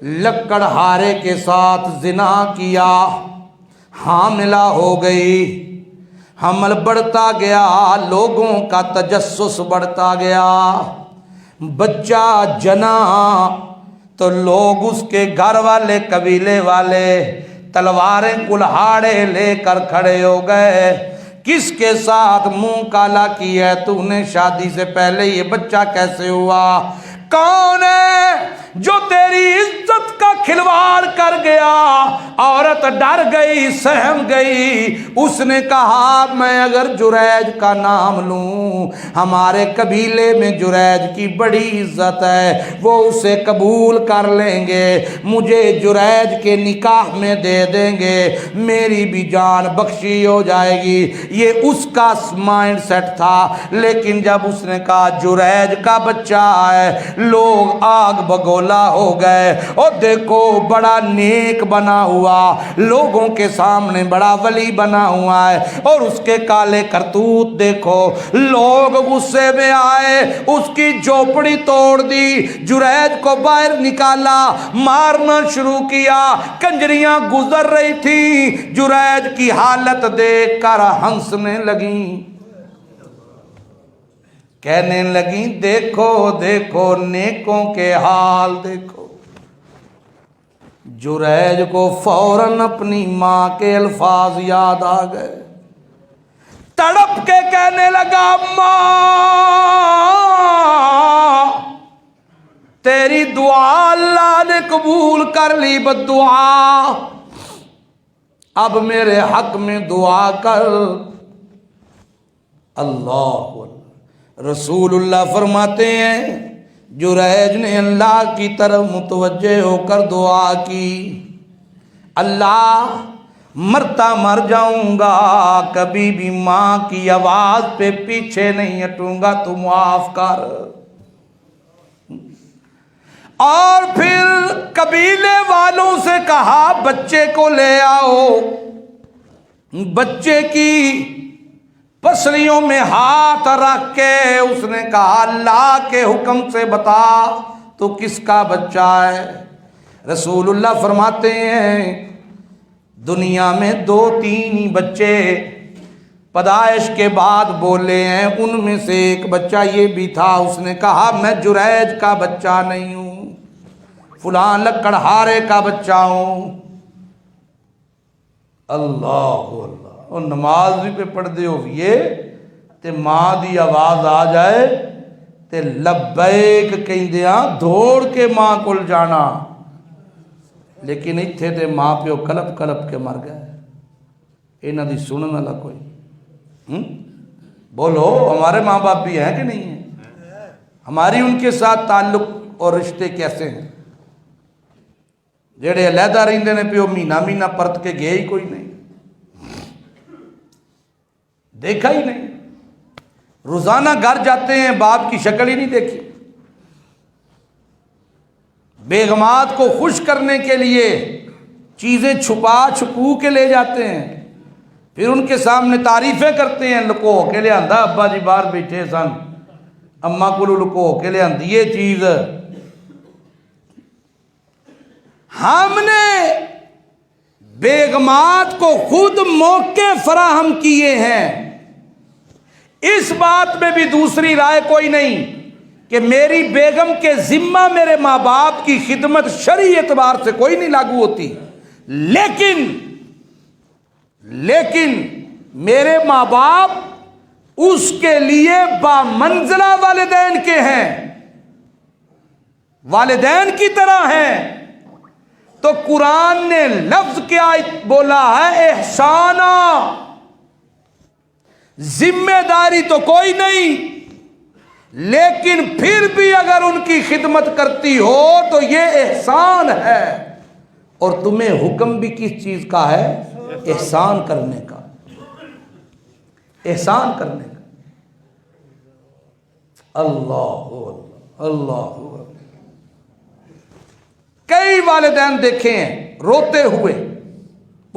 لکڑہارے کے ساتھ زنا کیا، حاملہ ہو گئی، حمل بڑھتا گیا، لوگوں کا تجسس بڑھتا گیا، بچہ جنا تو لوگ اس کے گھر والے قبیلے والے تلواریں کلہاڑے لے کر کھڑے ہو گئے، کس کے ساتھ منہ کالا کیا ہے تو نے، شادی سے پہلے یہ بچہ کیسے ہوا، کون ہے جو تیری عزت کا کھلواڑ کر گیا؟ عورت ڈر گئی، سہم گئی، اس نے کہا میں اگر جریج کا نام لوں، ہمارے قبیلے میں جریج کی بڑی عزت ہے، وہ اسے قبول کر لیں گے، مجھے جریج کے نکاح میں دے دیں گے، میری بھی جان بخشی ہو جائے گی۔ یہ اس کا مائنڈ سیٹ تھا، لیکن جب اس نے کہا جریج کا بچہ ہے، لوگ آگ بگولا ہو گئے۔ اور دیکھو بڑا نیک بنا ہوا، لوگوں کے سامنے بڑا ولی بنا ہوا ہے، اور اس کے کالے کرتوت دیکھو، لوگ غصے میں آئے، اس کی جھوپڑی توڑ دی، جریج کو باہر نکالا، مارنا شروع کیا، کنجریاں گزر رہی تھی، جریج کی حالت دیکھ کر ہنسنے لگیں، کہنے لگیں دیکھو دیکھو نیکوں کے حال دیکھو۔ جریج کو فوراً اپنی ماں کے الفاظ یاد آ گئے، تڑپ کے کہنے لگا ماں تیری دعا اللہ نے قبول کر لی، بد دعا اب میرے حق میں دعا کر۔ اللہ رسول اللہ فرماتے ہیں جریج نے اللہ کی طرف متوجہ ہو کر دعا کی، اللہ مرتا مر جاؤں گا، کبھی بھی ماں کی آواز پہ پیچھے نہیں ہٹوں گا، تو معاف کر۔ اور پھر قبیلے والوں سے کہا بچے کو لے آؤ، بچے کی پسلیوں میں ہاتھ رکھ کے اس نے کہا اللہ کے حکم سے بتا تو کس کا بچہ ہے؟ رسول اللہ فرماتے ہیں دنیا میں 2-3 ہی بچے پیدائش کے بعد بولے ہیں، ان میں سے ایک بچہ یہ بھی تھا، اس نے کہا میں جریج کا بچہ نہیں ہوں، فلاں لکڑہارے کا بچہ ہوں۔ اللہ اللہ، اور نماز بھی پہ پڑھ دے ہوئے تے ماں دی آواز آ جائے تے لبیک کہیں دیاں دوڑ کے ماں کول جانا، لیکن اتھے تے ماں پیو کلپ کلپ کے مر گئے، انہاں دی سنن والا کوئی؟ بولو ہمارے ماں باپ بھی ہیں کہ نہیں ہیں؟ ہماری ان کے ساتھ تعلق اور رشتے کیسے ہیں؟ جڑے علیحدہ رہندے نے پیو مہینہ مہینہ پرت کے گئے ہی کوئی نہیں، دیکھا ہی نہیں، روزانہ گھر جاتے ہیں باپ کی شکل ہی نہیں دیکھی، بیگمات کو خوش کرنے کے لیے چیزیں چھپا چھپو کے لے جاتے ہیں، پھر ان کے سامنے تعریفیں کرتے ہیں، لکو کے لے آندا ابا جی باہر بیٹھے سن، اماں کو لکو کے لے آندی یہ چیز۔ ہم نے بیگمات کو خود موقع فراہم کیے ہیں، اس بات میں بھی دوسری رائے کوئی نہیں کہ میری بیگم کے ذمہ میرے ماں باپ کی خدمت شرعی اعتبار سے کوئی نہیں لاگو ہوتی، لیکن میرے ماں باپ اس کے لیے بامنزلہ والدین کے ہیں، والدین کی طرح ہیں۔ تو قرآن نے لفظ کیا بولا ہے؟ احسانہ، ذمہ داری تو کوئی نہیں، لیکن پھر بھی اگر ان کی خدمت کرتی ہو تو یہ احسان ہے، اور تمہیں حکم بھی کس چیز کا ہے؟ احسان کرنے کا، احسان کرنے کا۔ اللہ اللہ، کئی والدین دیکھے ہیں روتے ہوئے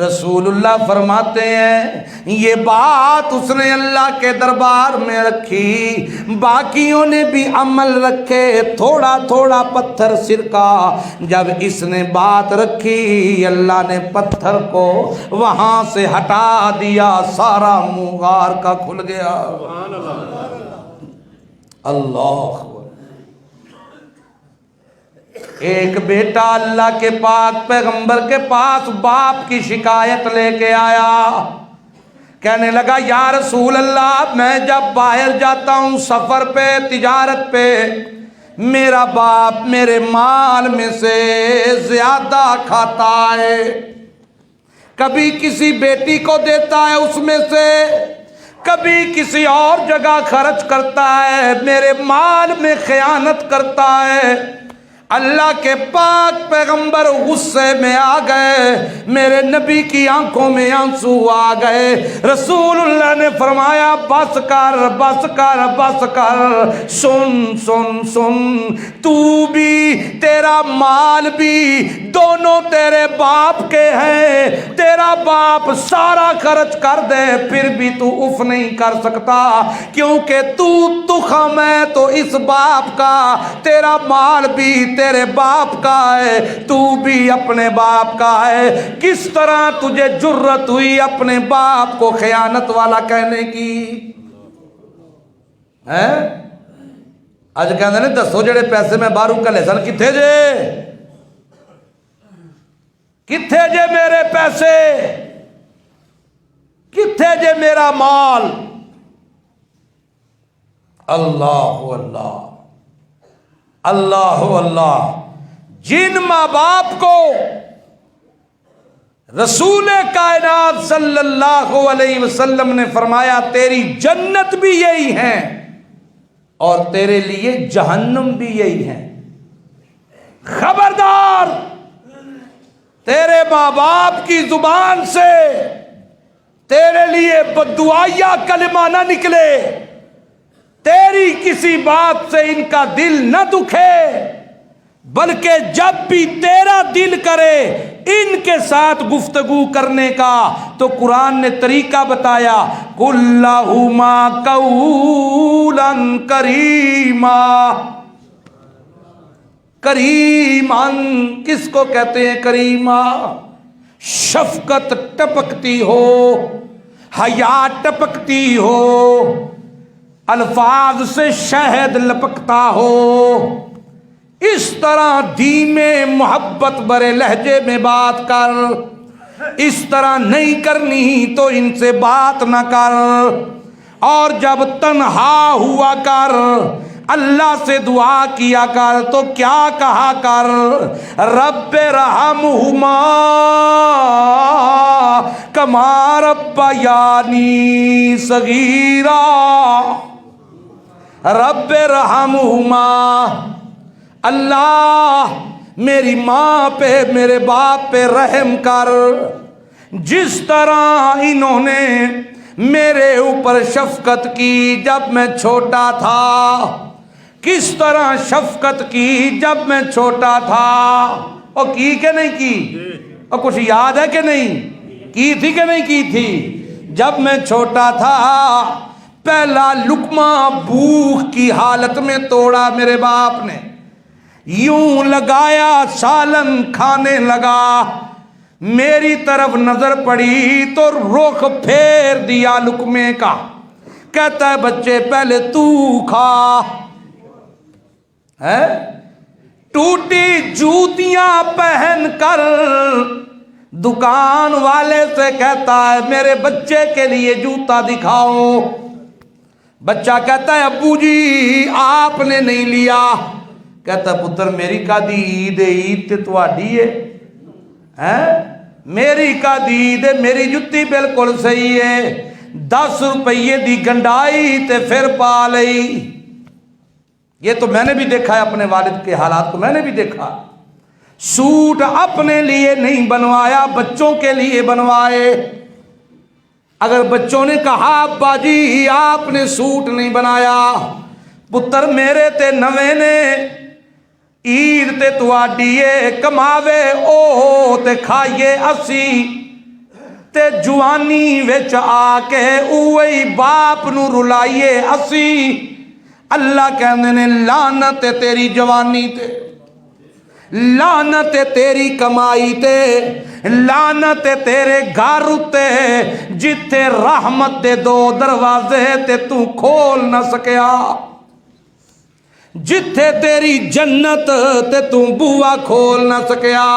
رسول اللہ فرماتے ہیں یہ بات اس نے اللہ کے دربار میں رکھی، باقیوں نے بھی عمل رکھے، تھوڑا تھوڑا پتھر سرکا، جب اس نے بات رکھی اللہ نے پتھر کو وہاں سے ہٹا دیا، سارا منہ غار کا کھل گیا۔ اللہ، ایک بیٹا اللہ کے پاک پیغمبر کے پاس باپ کی شکایت لے کے آیا، کہنے لگا یا رسول اللہ میں جب باہر جاتا ہوں سفر پہ، تجارت پہ، میرا باپ میرے مال میں سے زیادہ کھاتا ہے، کبھی کسی بیٹی کو دیتا ہے اس میں سے، کبھی کسی اور جگہ خرچ کرتا ہے، میرے مال میں خیانت کرتا ہے۔ اللہ کے پاک پیغمبر غصے میں آ گئے، میرے نبی کی آنکھوں میں آنسو آ گئے۔ رسول اللہ نے فرمایا بس کر بس کر بس کر، سن سن سن، تو بھی تیرا مال بھی دونوں تیرے باپ کے ہیں، تیرا باپ سارا خرچ کر دے پھر بھی تو اف نہیں کر سکتا، کیونکہ تو تخم ہے تو اس باپ کا، تیرا مال بھی تیرے باپ کا ہے، تو بھی اپنے باپ کا ہے، کس طرح تجھے جرت ہوئی اپنے باپ کو خیانت والا کہنے کی؟ اج کہندے نے دسو جڑے پیسے میں باہروں کلے سن کتھے جے، کتھے جے میرے پیسے، کتھے جے میرا مال؟ اللہ اللہ اللہ اللہ۔ جن ماں باپ کو رسول کائنات صلی اللہ علیہ وسلم نے فرمایا تیری جنت بھی یہی ہے اور تیرے لیے جہنم بھی یہی ہے، خبردار تیرے ماں باپ کی زبان سے تیرے لیے بددعائیہ کلمہ نہ نکلے، تیری کسی بات سے ان کا دل نہ دکھے، بلکہ جب بھی تیرا دل کرے ان کے ساتھ گفتگو کرنے کا تو قرآن نے طریقہ بتایا، قُل لَّهُمَا قَوْلًا کَرِیمًا۔ کریماً کس کو کہتے ہیں کریمہ؟ شفقت ٹپکتی ہو، حیا ٹپکتی ہو، الفاظ سے شہد لپکتا ہو، اس طرح دھیمے محبت برے لہجے میں بات کر، اس طرح نہیں کرنی تو ان سے بات نہ کر، اور جب تنہا ہوا کر اللہ سے دعا کیا کر تو کیا کہا کر، رب رحمہما کما ربیانی صغیرا، رب رحمہما، اللہ میری ماں پہ میرے باپ پہ رحم کر، جس طرح انہوں نے میرے اوپر شفقت کی جب میں چھوٹا تھا، کس طرح شفقت کی جب میں چھوٹا تھا، اور کی کہ نہیں کی؟ اور کچھ یاد ہے کہ نہیں؟ کی تھی کہ نہیں کی تھی؟ جب میں چھوٹا تھا پہلا لقمہ بھوک کی حالت میں توڑا میرے باپ نے، یوں لگایا سالن کھانے لگا، میری طرف نظر پڑی تو رخ پھیر دیا لقمے کا، کہتا ہے بچے پہلے تو کھا، ٹوٹی جوتیاں پہن کر دکان والے سے کہتا ہے میرے بچے کے لیے جوتا دکھاؤ، بچہ کہتا ہے ابو جی آپ نے نہیں لیا، کہتا پتر میری کا دی عید ہے، عید تے تواڈی ہے، میری کا دی عید ہے، میری جتی بالکل صحیح ہے، 10 روپیے دی گنڈائی تے پھر پا لئی۔ یہ تو میں نے بھی دیکھا ہے، اپنے والد کے حالات کو میں نے بھی دیکھا، سوٹ اپنے لیے نہیں بنوایا بچوں کے لیے بنوائے، اگر بچوں نے کہا ابا جی آپ نے سوٹ نہیں بنایا، پتر میرے تے نوے نے عید تے تواڈی ہے، کماوے او تے کھائیے اسی، تے جوانی وچ آ کے اوہی باپ نو رلائیے اسی۔ اللہ کہندے نے لعنت تیری جوانی تے، لعنت تیری کمائی تے، لعنت تیرے گھر تے جتھے رحمت دے دو دروازے تے تو کھول نہ سکیا، جتھے تیری جنت تے تو بوا کھول نہ سکیا،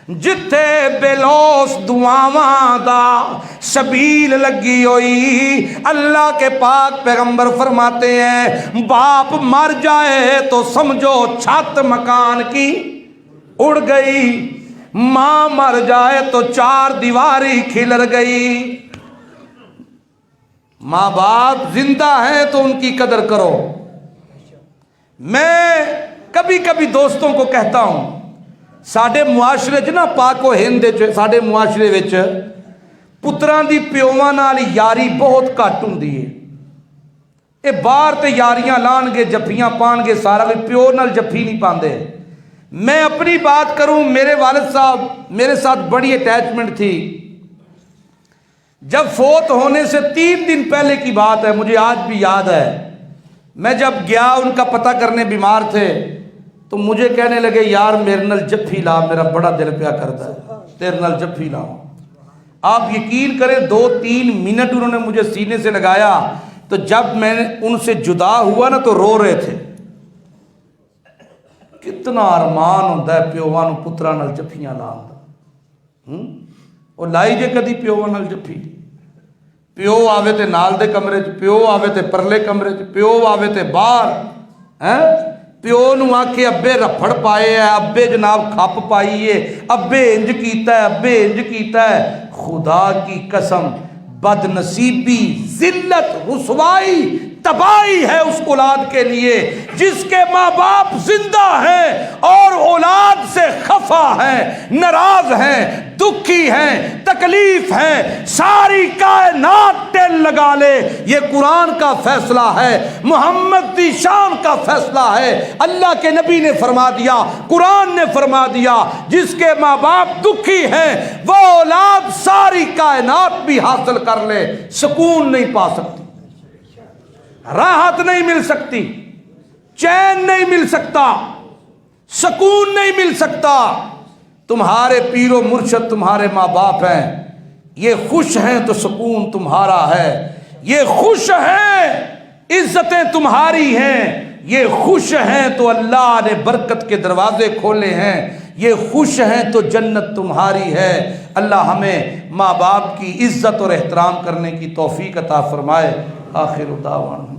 جتھے بلوس دعاواں دا سبیل لگی ہوئی۔ اللہ کے پاک پیغمبر فرماتے ہیں باپ مر جائے تو سمجھو چھت مکان کی اڑ گئی، ماں مر جائے تو چار دیواری کھلر گئی۔ ماں باپ زندہ ہیں تو ان کی قدر کرو۔ میں کبھی کبھی دوستوں کو کہتا ہوں ساڈے معاشرے چ نا پاک و ہند ساڈے معاشرے وچ پتراں دی پیواں نال یاری بہت گھٹ ہوندی ہے۔ اے باہر تے یاریاں لان گے، جفیاں پان گے، سارا کوئی پیو نال جفی نہیں پاندے۔ میں اپنی بات کروں، میرے والد صاحب میرے ساتھ بڑی اٹیچمنٹ تھی۔ جب فوت ہونے سے 3 دن پہلے کی بات ہے، مجھے آج بھی یاد ہے، میں جب گیا ان کا پتہ کرنے، بیمار تھے، تو مجھے کہنے لگے یار میرے نال جفی لا، میرا بڑا دل پیا کرتا ہے تیرے نال جفی لاؤں۔ آپ یقین کریں 2-3 منٹ انہوں نے مجھے سینے سے لگایا، تو جب میں ان سے جدا ہوا نا تو رو رہے تھے۔ کتنا ارمان ہوتا ہے پیواں نو پتراں نال جفیاں لان دا۔ وہ لائی جے کدی پیواں نال جفی؟ پیو آوے تے نال دے کمرے چ، پیو آوے تے پرلے کمرے چ، پیو آوے تے باہر، پیو نو آکھے ابے رفڑ پائے ہے، ابے جناب کھپ پائی ہے، ابے انج کیتا ہے، ابے انج کیتا ہے۔ خدا کی قسم بد نصیبی، ذلت، رسوائی، تباہی ہے اس اولاد کے لیے جس کے ماں باپ زندہ ہیں اور اولاد سے خفا ہیں، ناراض ہیں، دکھی ہیں، تکلیف ہیں، ساری کائنات ٹیل لگا لے۔ یہ قرآن کا فیصلہ ہے، محمد دی شان کا فیصلہ ہے۔ اللہ کے نبی نے فرما دیا، قرآن نے فرما دیا، جس کے ماں باپ دکھی ہیں وہ اولاد ساری کائنات بھی حاصل کر لے، سکون نہیں پا سکتی، راحت نہیں مل سکتی، چین نہیں مل سکتا، سکون نہیں مل سکتا۔ تمہارے پیر و مرشد تمہارے ماں باپ ہیں، یہ خوش ہیں تو سکون تمہارا ہے، یہ خوش ہیں عزتیں تمہاری ہیں، یہ خوش ہیں تو اللہ نے برکت کے دروازے کھولے ہیں، یہ خوش ہیں تو جنت تمہاری ہے۔ اللہ ہمیں ماں باپ کی عزت اور احترام کرنے کی توفیق عطا فرمائے۔ آخر دعوانا